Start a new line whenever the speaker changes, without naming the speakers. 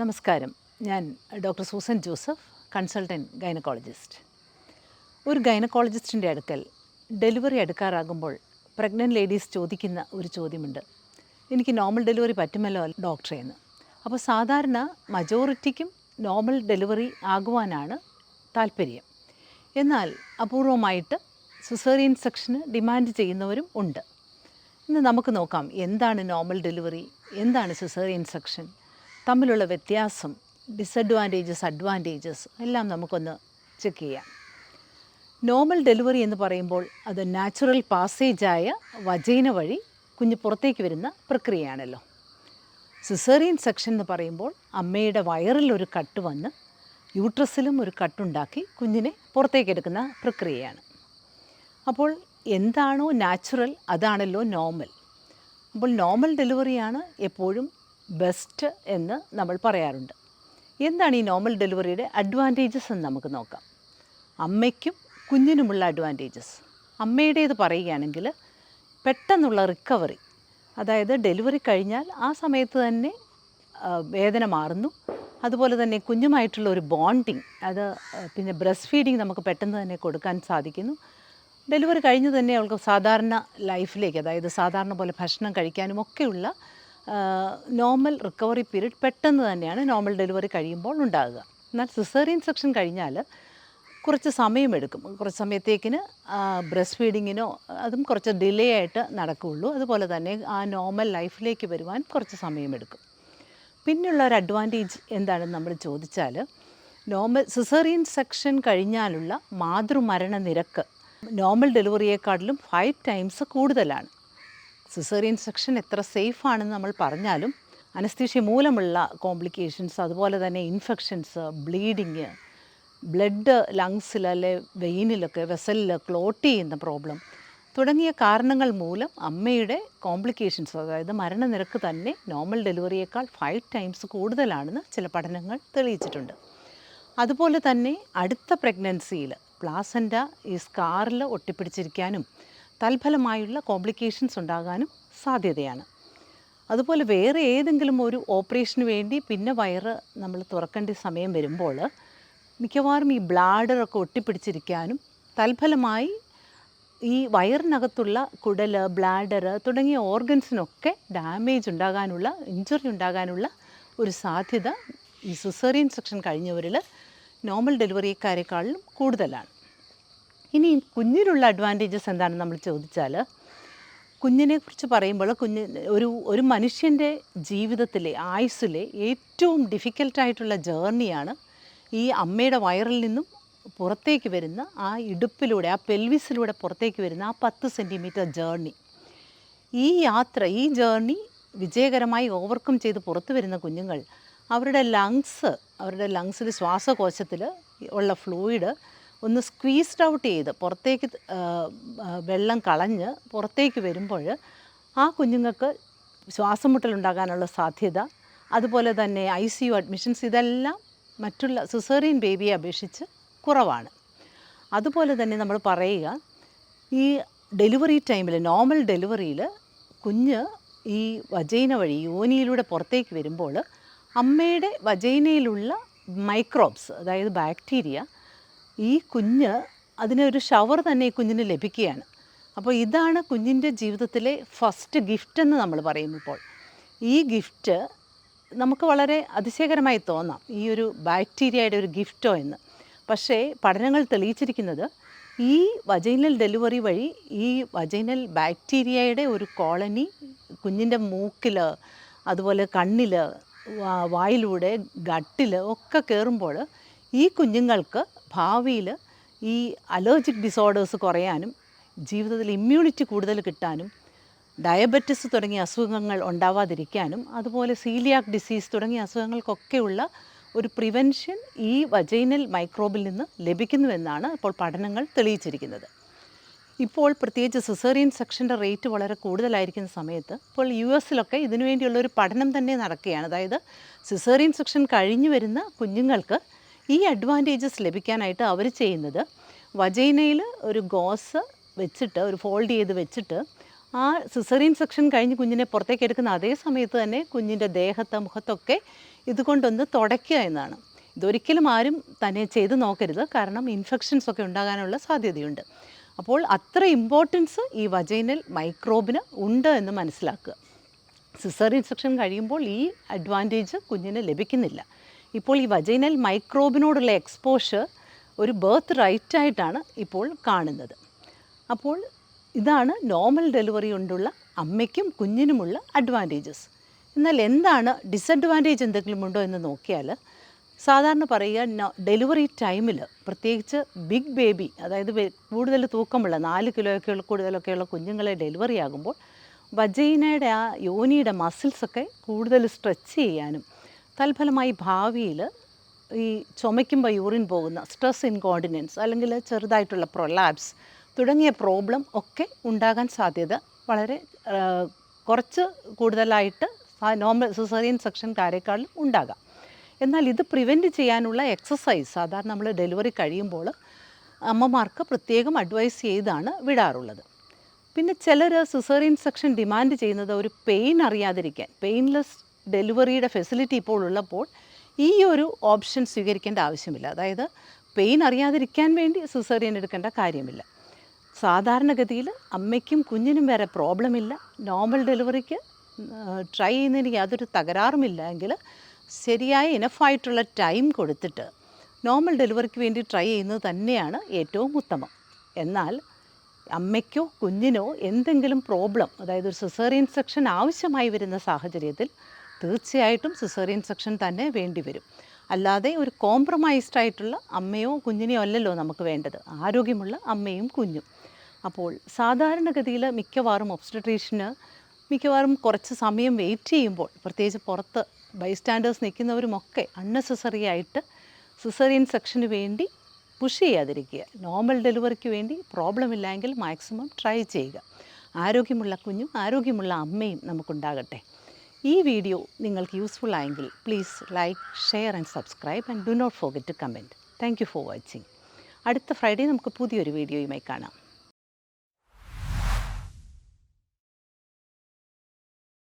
നമസ്കാരം. ഞാൻ doctor Susan Joseph, consultant gynaecologist. ഒരു ഗൈനക്കോളജിസ്റ്റിൻ്റെ അടുക്കൽ ഡെലിവറി അടുക്കാറാകുമ്പോൾ പ്രഗ്നൻറ്റ് ലേഡീസ് ചോദിക്കുന്ന ഒരു ചോദ്യമുണ്ട്. എനിക്ക് നോർമൽ ഡെലിവറി പറ്റുമല്ലോ ഡോക്ടറെ എന്ന്. അപ്പോൾ സാധാരണ മജോറിറ്റിക്കും നോർമൽ ഡെലിവറി ആകുവാനാണ് താല്പര്യം. എന്നാൽ അപൂർവമായിട്ട് സിസേറിയൻ സെക്ഷന് ഡിമാൻഡ് ചെയ്യുന്നവരും ഉണ്ട്. ഇന്ന് നമുക്ക് നോക്കാം എന്താണ് നോർമൽ ഡെലിവറി, എന്താണ് സിസേറിയൻ സെക്ഷൻ, തമ്മിലുള്ള വ്യത്യാസം, ഡിസഡ്വാൻറ്റേജസ്, അഡ്വാൻറ്റേജസ് എല്ലാം നമുക്കൊന്ന് ചെക്ക് ചെയ്യാം. നോർമൽ ഡെലിവറി എന്ന് പറയുമ്പോൾ അത് നാച്ചുറൽ പാസേജായ വജൈന വഴി കുഞ്ഞ് പുറത്തേക്ക് വരുന്ന പ്രക്രിയയാണല്ലോ. സിസേറിയൻ സെക്ഷൻ എന്ന് പറയുമ്പോൾ അമ്മയുടെ വയറിലൊരു കട്ട് വന്ന് യൂട്രസിലും ഒരു കട്ടുണ്ടാക്കി കുഞ്ഞിനെ പുറത്തേക്കെടുക്കുന്ന പ്രക്രിയയാണ്. അപ്പോൾ എന്താണോ നാച്ചുറൽ അതാണല്ലോ നോർമൽ. അപ്പോൾ നോർമൽ ഡെലിവറിയാണ് എപ്പോഴും ബെസ്റ്റ് എന്ന് നമ്മൾ പറയാറുണ്ട്. എന്താണ് ഈ നോർമൽ ഡെലിവറിയുടെ അഡ്വാൻറ്റേജസ് എന്ന് നമുക്ക് നോക്കാം. അമ്മയ്ക്കും കുഞ്ഞിനുമുള്ള അഡ്വാൻറ്റേജസ്. അമ്മയുടേത് പറയുകയാണെങ്കിൽ പെട്ടെന്നുള്ള റിക്കവറി, അതായത് ഡെലിവറി കഴിഞ്ഞാൽ ആ സമയത്ത് തന്നെ വേദന മാറുന്നു. അതുപോലെ തന്നെ കുഞ്ഞുമായിട്ടുള്ള ഒരു ബോണ്ടിങ്, അത് പിന്നെ ബ്രസ്റ്റ് ഫീഡിങ് നമുക്ക് പെട്ടെന്ന് തന്നെ കൊടുക്കാൻ സാധിക്കുന്നു. ഡെലിവറി കഴിഞ്ഞ് തന്നെ അവൾക്ക് സാധാരണ ലൈഫിലേക്ക്, അതായത് സാധാരണ പോലെ ഭക്ഷണം കഴിക്കാനും ഒക്കെയുള്ള നോർമൽ റിക്കവറി പീരീഡ് പെട്ടെന്ന് തന്നെയാണ് നോർമൽ ഡെലിവറി കഴിയുമ്പോൾ ഉണ്ടാകുക. എന്നാൽ സിസേറിയൻ സെക്ഷൻ കഴിഞ്ഞാൽ കുറച്ച് സമയമെടുക്കും. കുറച്ച് സമയത്തേക്കിന് ബ്രസ്റ്റ് ഫീഡിങ്ങിനോ അതും കുറച്ച് ഡിലേ ആയിട്ട് നടക്കുകയുള്ളൂ. അതുപോലെ തന്നെ ആ നോർമൽ ലൈഫിലേക്ക് വരുവാൻ കുറച്ച് സമയമെടുക്കും. പിന്നെയുള്ള ഒരു അഡ്വാൻറ്റേജ് എന്താണെന്ന് നമ്മൾ ചോദിച്ചാൽ, നോർമൽ സിസേറിയൻ സെക്ഷൻ കഴിഞ്ഞാലുള്ള മാതൃമരണ നിരക്ക് നോർമൽ ഡെലിവറിയെക്കാട്ടിലും 5 times കൂടുതലാണ്. സിസേറിയൻ സെക്ഷൻ എത്ര സേഫ് ആണെന്ന് നമ്മൾ പറഞ്ഞാലും അനസ്തീഷ്യ മൂലമുള്ള കോംപ്ലിക്കേഷൻസ്, അതുപോലെ തന്നെ ഇൻഫെക്ഷൻസ്, ബ്ലീഡിങ്, ബ്ലഡ് ലങ്സിൽ അല്ലെ വെയിനിലൊക്കെ വെസലിൽ ക്ലോട്ട് ചെയ്യുന്ന പ്രോബ്ലം തുടങ്ങിയ കാരണങ്ങൾ മൂലം അമ്മയുടെ കോംപ്ലിക്കേഷൻസ്, അതായത് മരണനിരക്ക് തന്നെ നോർമൽ ഡെലിവറിയേക്കാൾ 5 times കൂടുതലാണെന്ന് ചില പഠനങ്ങൾ തെളിയിച്ചിട്ടുണ്ട്. അതുപോലെ തന്നെ അടുത്ത പ്രഗ്നൻസിയിൽ പ്ലാസൻ്റ ഈ സ്കാറിൽ ഒട്ടിപ്പിടിച്ചിരിക്കാനും തൽഫലമായുള്ള കോംപ്ലിക്കേഷൻസ് ഉണ്ടാകാനും സാധ്യതയാണ്. അതുപോലെ വേറെ ഏതെങ്കിലും ഒരു ഓപ്പറേഷന് വേണ്ടി പിന്നെ വയറ് നമ്മൾ തുറക്കേണ്ട സമയം വരുമ്പോൾ മിക്കവാറും ഈ ബ്ലാഡറൊക്കെ ഒട്ടിപ്പിടിച്ചിരിക്കാനും തൽഫലമായി ഈ വയറിനകത്തുള്ള കുടൽ, ബ്ലാഡർ തുടങ്ങിയ ഓർഗൻസിനൊക്കെ ഡാമേജ് ഉണ്ടാകാനുള്ള, ഇഞ്ചുറി ഉണ്ടാകാനുള്ള ഒരു സാധ്യത ഈ സിസേറിയൻ സെക്ഷൻ കഴിഞ്ഞവരിൽ നോർമൽ ഡെലിവറിക്കാരെക്കാളും കൂടുതലാണ്. ഇനി കുഞ്ഞിനുള്ള അഡ്വാൻറ്റേജസ് എന്താണെന്ന് നമ്മൾ ചോദിച്ചാൽ, കുഞ്ഞിനെക്കുറിച്ച് പറയുമ്പോൾ ഒരു മനുഷ്യൻ്റെ ജീവിതത്തിലെ, ആയുസ്സിലെ ഏറ്റവും ഡിഫിക്കൽട്ടായിട്ടുള്ള ജേർണിയാണ് ഈ അമ്മയുടെ വയറിൽ നിന്നും പുറത്തേക്ക് വരുന്ന ആ ഇടുപ്പിലൂടെ, ആ പെൽവിസിലൂടെ പുറത്തേക്ക് വരുന്ന ആ 10 centimeter ജേർണി. ഈ യാത്ര, ഈ ജേർണി വിജയകരമായി ഓവർകം ചെയ്ത് പുറത്തു വരുന്ന കുഞ്ഞുങ്ങൾ അവരുടെ ലങ്സിൽ, ശ്വാസകോശത്തിൽ ഉള്ള ഫ്ലൂയിഡ് ഒന്ന് സ്ക്വീസ്ഡ് ഔട്ട് ചെയ്ത് പുറത്തേക്ക് വെള്ളം കളഞ്ഞ് പുറത്തേക്ക് വരുമ്പോൾ ആ കുഞ്ഞുങ്ങൾക്ക് ശ്വാസം മുട്ടലുണ്ടാകാനുള്ള സാധ്യത, അതുപോലെ തന്നെ ICU അഡ്മിഷൻസ്, ഇതെല്ലാം മറ്റുള്ള സിസേറിയൻ ബേബിയെ അപേക്ഷിച്ച് കുറവാണ്. അതുപോലെ തന്നെ നമ്മൾ പറയുക, ഈ ഡെലിവറി ടൈമിൽ, നോർമൽ ഡെലിവറിയിൽ കുഞ്ഞ് ഈ വജൈന വഴി യോനിയിലൂടെ പുറത്തേക്ക് വരുമ്പോൾ അമ്മയുടെ വജൈനയിലുള്ള മൈക്രോബ്സ്, അതായത് ബാക്ടീരിയ, ഈ കുഞ്ഞ് അതിനൊരു ഷവർ തന്നെ ഈ കുഞ്ഞിന് ലഭിക്കുകയാണ്. അപ്പോൾ ഇതാണ് കുഞ്ഞിൻ്റെ ജീവിതത്തിലെ ഫസ്റ്റ് ഗിഫ്റ്റ് എന്ന് നമ്മൾ പറയുമ്പോൾ. ഈ ഗിഫ്റ്റ് നമുക്ക് വളരെ അതിശയകരമായി തോന്നാം, ഈ ഒരു ബാക്ടീരിയയുടെ ഒരു ഗിഫ്റ്റോ എന്ന്. പക്ഷേ പഠനങ്ങൾ തെളിയിച്ചിരിക്കുന്നത് ഈ വജൈനൽ ഡെലിവറി വഴി ഈ വജൈനൽ ബാക്ടീരിയയുടെ ഒരു കോളനി കുഞ്ഞിൻ്റെ മൂക്കിൽ, അതുപോലെ കണ്ണിൽ, വായിലൂടെ, ഗട്ടിൽ ഒക്കെ കയറുമ്പോൾ ഈ കുഞ്ഞുങ്ങൾക്ക് ഭാവിയിൽ ഈ അലർജിക് ഡിസോർഡേഴ്സ് കുറയാനും ജീവിതത്തിൽ ഇമ്മ്യൂണിറ്റി കൂടുതൽ കിട്ടാനും ഡയബറ്റിസ് തുടങ്ങിയ അസുഖങ്ങൾ ഉണ്ടാവാതിരിക്കാനും അതുപോലെ സീലിയാക് ഡിസീസ് തുടങ്ങിയ അസുഖങ്ങൾക്കൊക്കെയുള്ള ഒരു പ്രിവെൻഷൻ ഈ വജൈനൽ മൈക്രോബിൽ നിന്ന് ലഭിക്കുന്നുവെന്നാണ് ഇപ്പോൾ പഠനങ്ങൾ തെളിയിച്ചിരിക്കുന്നത്. ഇപ്പോൾ പ്രത്യേകിച്ച് സിസേറിയൻ സെക്ഷൻ്റെ റേറ്റ് വളരെ കൂടുതലായിരിക്കുന്ന സമയത്ത് ഇപ്പോൾ US ഇതിനുവേണ്ടിയുള്ളൊരു പഠനം തന്നെ നടക്കുകയാണ്. അതായത് സിസേറിയൻ സെക്ഷൻ കഴിഞ്ഞു വരുന്ന കുഞ്ഞുങ്ങൾക്ക് ഈ അഡ്വാൻറ്റേജസ് ലഭിക്കാനായിട്ട് അവർ ചെയ്യുന്നത്, വജൈനയിൽ ഒരു ഗോസ് വെച്ചിട്ട്, ഒരു ഫോൾഡ് ചെയ്ത് വെച്ചിട്ട്, ആ സിസേറിയൻ സെക്ഷൻ കഴിഞ്ഞ് കുഞ്ഞിനെ പുറത്തേക്ക് എടുക്കുന്ന അതേ സമയത്ത് തന്നെ കുഞ്ഞിൻ്റെ ദേഹത്ത്, മുഖത്തൊക്കെ ഇതുകൊണ്ടൊന്ന് തുടയ്ക്കുക എന്നാണ്. ഇതൊരിക്കലും ആരും തന്നെ ചെയ്ത് നോക്കരുത്, കാരണം ഇൻഫെക്ഷൻസ് ഒക്കെ ഉണ്ടാകാനുള്ള സാധ്യതയുണ്ട്. അപ്പോൾ അത്ര ഇമ്പോർട്ടൻസ് ഈ വജൈനൽ മൈക്രോബിന് ഉണ്ട് എന്ന് മനസ്സിലാക്കുക. സിസേറിയൻ സെക്ഷൻ കഴിയുമ്പോൾ ഈ അഡ്വാൻറ്റേജ് കുഞ്ഞിന് ലഭിക്കുന്നില്ല. ഇപ്പോൾ ഈ വജൈനൽ മൈക്രോബിനോടുള്ള എക്സ്പോഷർ ഒരു ബർത്ത് റൈറ്റായിട്ടാണ് ഇപ്പോൾ കാണുന്നത്. അപ്പോൾ ഇതാണ് നോർമൽ ഡെലിവറി കൊണ്ടുള്ള അമ്മയ്ക്കും കുഞ്ഞിനുമുള്ള അഡ്വാൻറ്റേജസ്. എന്നാൽ എന്താണ് ഡിസഡ്വാൻറ്റേജ് എന്തെങ്കിലും ഉണ്ടോ എന്ന് നോക്കിയാൽ, സാധാരണ പറയുക ഡെലിവറി ടൈമിൽ, പ്രത്യേകിച്ച് ബിഗ് ബേബി, അതായത് കൂടുതൽ തൂക്കമുള്ള 4 കിലോയൊക്കെയുള്ള കൂടുതലൊക്കെയുള്ള കുഞ്ഞുങ്ങളെ ഡെലിവറി ആകുമ്പോൾ വജൈനയുടെ ആ യോനിയുടെ മസിൽസൊക്കെ കൂടുതൽ സ്ട്രെച്ച് ചെയ്യാനും തൽഫലമായി ഭാവിയിൽ ഈ ചുമയ്ക്കുമ്പോൾ യൂറിൻ പോകുന്ന സ്ട്രെസ് ഇൻകോണ്ടിനൻസ് അല്ലെങ്കിൽ ചെറുതായിട്ടുള്ള പ്രൊലാപ്സ് തുടങ്ങിയ പ്രോബ്ലം ഒക്കെ ഉണ്ടാകാൻ സാധ്യത വളരെ കുറച്ച് കൂടുതലായിട്ട് നോർമൽ സിസേറിയൻ സെക്ഷൻകാരെക്കാളും ഉണ്ടാകാം. എന്നാൽ ഇത് പ്രിവെൻറ്റ് ചെയ്യാനുള്ള എക്സസൈസ് സാധാരണ നമ്മൾ ഡെലിവറി കഴിയുമ്പോൾ അമ്മമാർക്ക് പ്രത്യേകം അഡ്വൈസ് ചെയ്താണ് വിടാറുള്ളത്. പിന്നെ ചിലർ സിസേറിയൻ സെക്ഷൻ ഡിമാൻഡ് ചെയ്യുന്നത് ഒരു പെയിൻ അറിയാതിരിക്കാൻ, പെയിൻലെസ് ഡെലിവറിയുടെ ഫെസിലിറ്റി ഇപ്പോൾ ഉള്ളപ്പോൾ ഈ ഒരു ഓപ്ഷൻ സ്വീകരിക്കേണ്ട ആവശ്യമില്ല. അതായത് പെയിൻ അറിയാതിരിക്കാൻ വേണ്ടി സിസേറിയൻ എടുക്കേണ്ട കാര്യമില്ല. സാധാരണഗതിയിൽ അമ്മയ്ക്കും കുഞ്ഞിനും വേറെ പ്രോബ്ലമില്ല, നോർമൽ ഡെലിവറിക്ക് ട്രൈ ചെയ്യുന്നതിന് യാതൊരു തകരാറുമില്ല എങ്കിൽ ശരിയായ ഇനഫായിട്ടുള്ള ടൈം കൊടുത്തിട്ട് നോർമൽ ഡെലിവറിക്ക് വേണ്ടി ട്രൈ ചെയ്യുന്നത് തന്നെയാണ് ഏറ്റവും ഉത്തമം. എന്നാൽ അമ്മയ്ക്കോ കുഞ്ഞിനോ എന്തെങ്കിലും പ്രോബ്ലം, അതായത് ഒരു സിസേറിയൻ സെക്ഷൻ ആവശ്യമായി വരുന്ന സാഹചര്യത്തിൽ തീർച്ചയായിട്ടും സിസേറിയൻ സെക്ഷൻ തന്നെ വേണ്ടി വരും. അല്ലാതെ ഒരു കോംപ്രമൈസ്ഡ് ആയിട്ടുള്ള അമ്മയോ കുഞ്ഞിനെയോ അല്ലല്ലോ നമുക്ക് വേണ്ടത്, ആരോഗ്യമുള്ള അമ്മയും കുഞ്ഞും. അപ്പോൾ സാധാരണഗതിയിൽ മിക്കവാറും ഒബ്സ്റ്റട്രീഷ്യന് കുറച്ച് സമയം വെയിറ്റ് ചെയ്യുമ്പോൾ, പ്രത്യേകിച്ച് പുറത്ത് ബൈസ്റ്റാൻഡേഴ്സ് നിൽക്കുന്നവരുമൊക്കെ അൺനെസസറി ആയിട്ട് സിസേറിയൻ സെക്ഷന് വേണ്ടി പുഷ് ചെയ്യാതിരിക്കുക. നോർമൽ ഡെലിവറിക്ക് വേണ്ടി പ്രോബ്ലം ഇല്ലെങ്കിൽ മാക്സിമം ട്രൈ ചെയ്യുക. ആരോഗ്യമുള്ള കുഞ്ഞും ആരോഗ്യമുള്ള അമ്മയും നമുക്കുണ്ടാകട്ടെ. ഈ വീഡിയോ നിങ്ങൾക്ക് യൂസ്ഫുൾ ആയെങ്കിൽ please like, share and subscribe and do not forget to comment. Thank you for watching. അടുത്ത ഫ്രൈഡേ നമുക്ക് പുതിയൊരു വീഡിയോയുമായി കാണാം.